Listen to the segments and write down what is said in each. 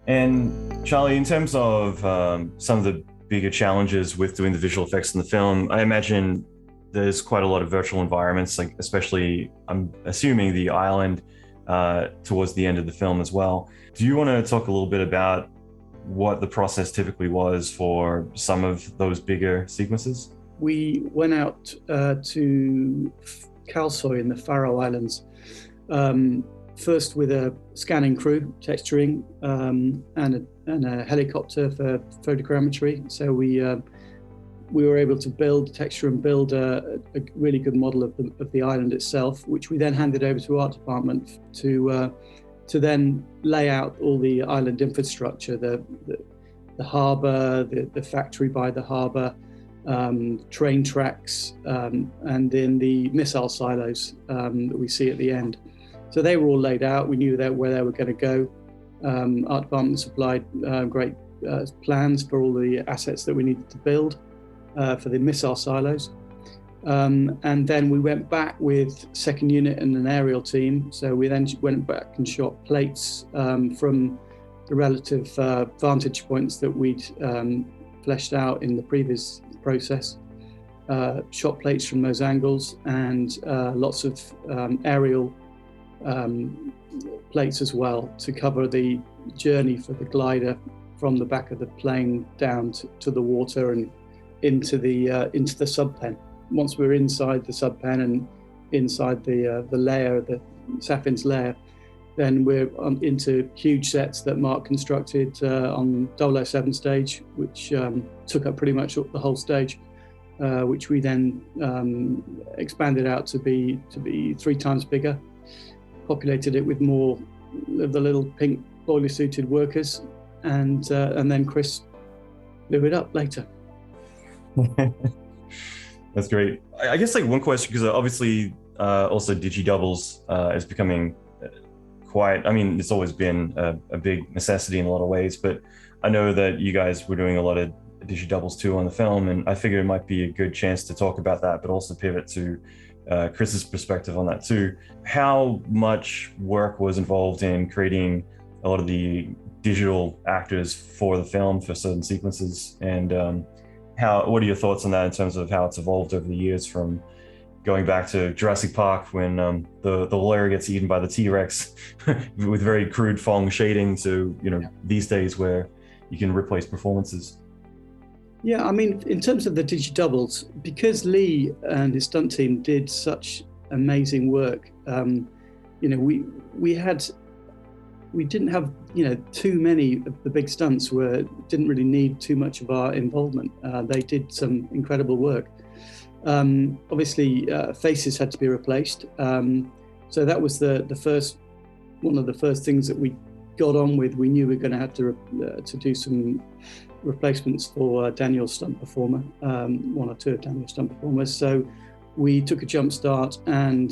And Charlie, in terms of some of the bigger challenges with doing the visual effects in the film, I imagine there's quite a lot of virtual environments, like especially I'm assuming the island towards the end of the film as well. Do you want to talk a little bit about what the process typically was for some of those bigger sequences? We went out to Kalsoy in the Faroe Islands, first with a scanning crew, texturing, and a helicopter for photogrammetry. So we were able to texture and build a really good model of the island itself, which we then handed over to art department to then lay out all the island infrastructure, the harbour, the factory by the harbour, train tracks, and then the missile silos that we see at the end. So they were all laid out. We knew where they were going to go. Art department supplied great plans for all the assets that we needed to build for the missile silos. And then we went back with second unit and an aerial team. So we then went back and shot plates from the relative vantage points that we'd fleshed out in the previous process. Shot plates from those angles and lots of aerial plates as well to cover the journey for the glider from the back of the plane down to the water and into the subpen. Once we're inside the subpen and inside the layer, the Safin's layer, then we're into huge sets that Mark constructed on 007 stage, which took up pretty much the whole stage, which we then expanded out to be 3 times bigger, populated it with more of the little pink boiler-suited workers, and then Chris blew it up later. That's great. I guess like one question, because obviously also digi doubles is becoming quite, I mean, it's always been a big necessity in a lot of ways, but I know that you guys were doing a lot of digi doubles too on the film, and I figured it might be a good chance to talk about that, but also pivot to Chris's perspective on that too. How much work was involved in creating a lot of the digital actors for the film for certain sequences, and what are your thoughts on that in terms of how it's evolved over the years, from going back to Jurassic Park when the lawyer gets eaten by the T-Rex with very crude Phong shading to these days where you can replace performances? Yeah, I mean, in terms of the digi doubles, because Lee and his stunt team did such amazing work, we didn't have too many of the big stunts didn't really need too much of our involvement. They did some incredible work. Obviously, faces had to be replaced, so that was one of the first things that we got on with. We knew we were going to have to do some replacements for Daniel's stunt performer, 1 or 2 of Daniel's stunt performers. So we took a jump start and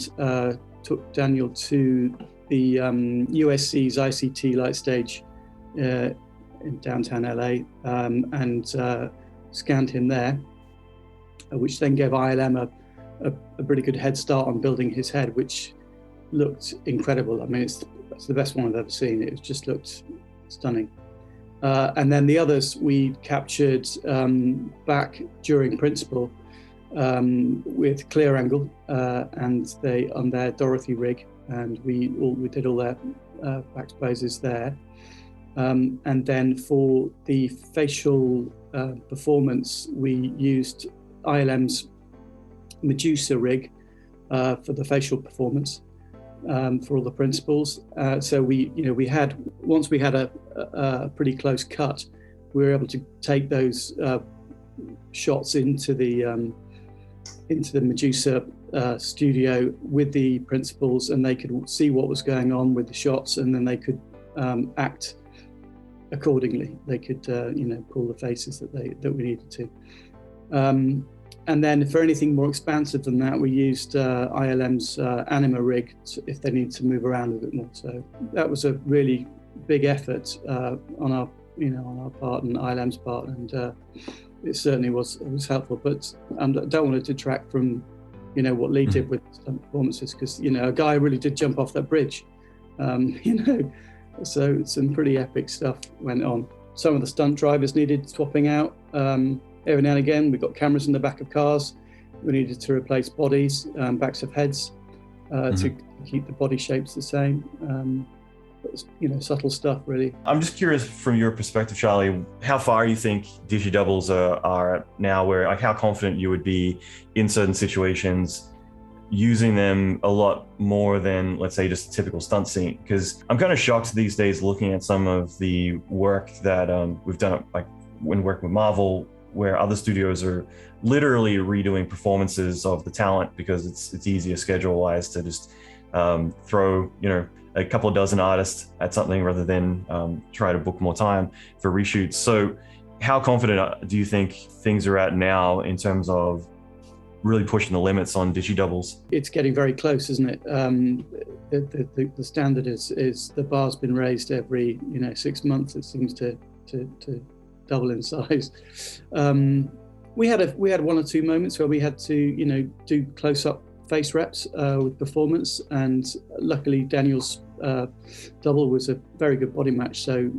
took Daniel to the USC's ICT light stage in downtown LA, and scanned him there, which then gave ILM a pretty good head start on building his head, which looked incredible. I mean, it's the best one I've ever seen. It just looked stunning. And then the others we captured back during Principal with clear angle, and they on their Dorothy rig, and we did all their back poses there. And then for the facial performance, we used ILM's Medusa rig for the facial performance for all the principals. So we had, once we had a pretty close cut, we were able to take those shots into the Medusa studio with the principals, and they could see what was going on with the shots, and then they could act accordingly. They could pull the faces that we needed to. And then for anything more expansive than that, we used ILM's Anima rig if they need to move around a bit more. So that was a really big effort on our part and ILM's part, and it certainly was helpful. But I don't want to detract from what Lee did with stunt performances, because a guy really did jump off that bridge. So some pretty epic stuff went on. Some of the stunt drivers needed swapping out. Every now and again, we've got cameras in the back of cars. We needed to replace bodies, backs of heads, to keep the body shapes the same. Subtle stuff, really. I'm just curious, from your perspective, Charlie, how far you think digi doubles are at now, where, like, how confident you would be in certain situations using them a lot more than, let's say, just a typical stunt scene? Because I'm kind of shocked these days looking at some of the work that we've done, like when working with Marvel, where other studios are literally redoing performances of the talent because it's easier schedule-wise to just throw, a couple of dozen artists at something rather than try to book more time for reshoots. So how confident do you think things are at now in terms of really pushing the limits on digi doubles? It's getting very close, isn't it? The standard is the bar's been raised every 6 months. It seems to double in size. We had one or two moments where we had to do close-up face reps with performance, and luckily Daniel's double was a very good body match, so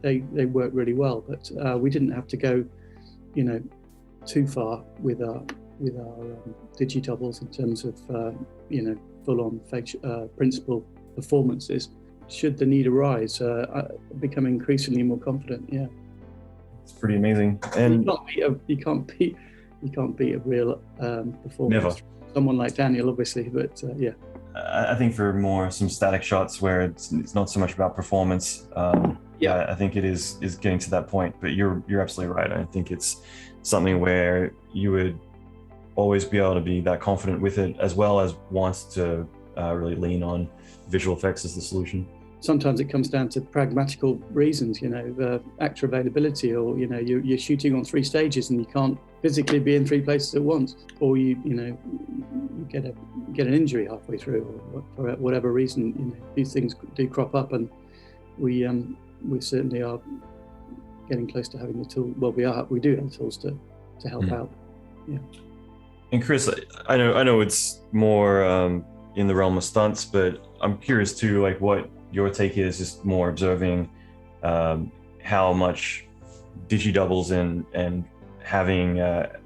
they worked really well. But we didn't have to go too far with our digi doubles in terms of full-on principal performances. Should the need arise, become increasingly more confident. Yeah, it's pretty amazing. And you can't beat a real performance. Never. Someone like Daniel, obviously, but yeah. I think for some static shots where it's not so much about performance. I think it is getting to that point. But you're absolutely right. I think it's something where you would always be able to be that confident with it, as well as want to really lean on visual effects as the solution. Sometimes it comes down to pragmatical reasons, actor availability, or you're shooting on 3 stages and you can't physically be in 3 places at once, or you get an injury halfway through, or for whatever reason, these things do crop up, and we certainly are getting close to having the tool. Well, we do have the tools to help out. Yeah. And Chris, I know it's more in the realm of stunts, but I'm curious too, like what your take is, just more observing how much digi doubles and having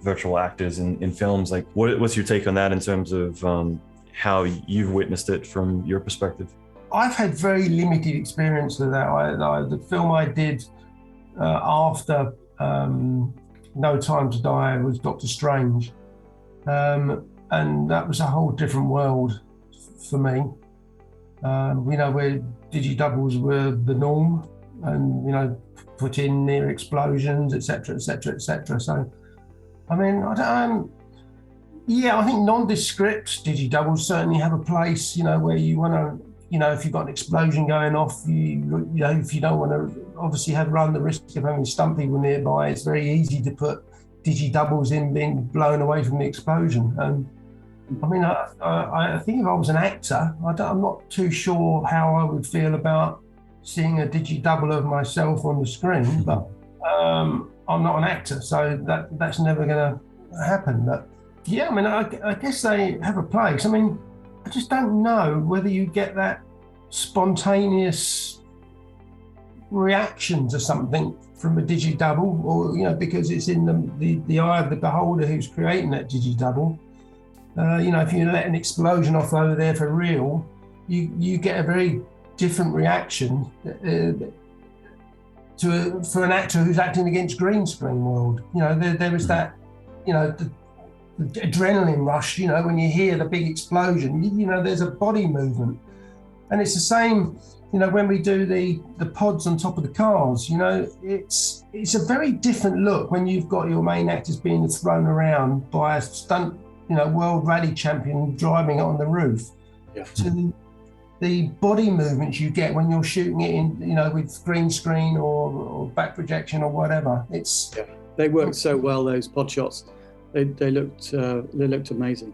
virtual actors in films. Like, what's your take on that in terms of how you've witnessed it from your perspective? I've had very limited experience of that. The film I did after No Time to Die was Doctor Strange, and that was a whole different world for me. Where digi doubles were the norm, and put in near explosions, etc., etc., etc. So, I mean, I think nondescript digi doubles certainly have a place. Where you want to, if you've got an explosion going off, if you don't want to obviously run the risk of having stunt people nearby, it's very easy to put digi doubles in being blown away from the explosion. I mean, I think if I was an actor, I'm not too sure how I would feel about seeing a digi double of myself on the screen, but I'm not an actor, so that's never going to happen. But yeah, I mean, I guess they have a place. I mean, I just don't know whether you get that spontaneous reaction to something from a digi double, or because it's in the eye of the beholder who's creating that digi double. If you let an explosion off over there for real, you get a very different reaction for an actor who's acting against green screen world. There is that, the adrenaline rush. When you hear the big explosion, there's a body movement, and it's the same. When we do the pods on top of the cars, it's a very different look when you've got your main actors being thrown around by a stunt, world rally champion driving it on the roof. Yeah. To the body movements you get when you're shooting it in, with green screen or back projection or whatever. They worked so well, those pod shots. They looked amazing.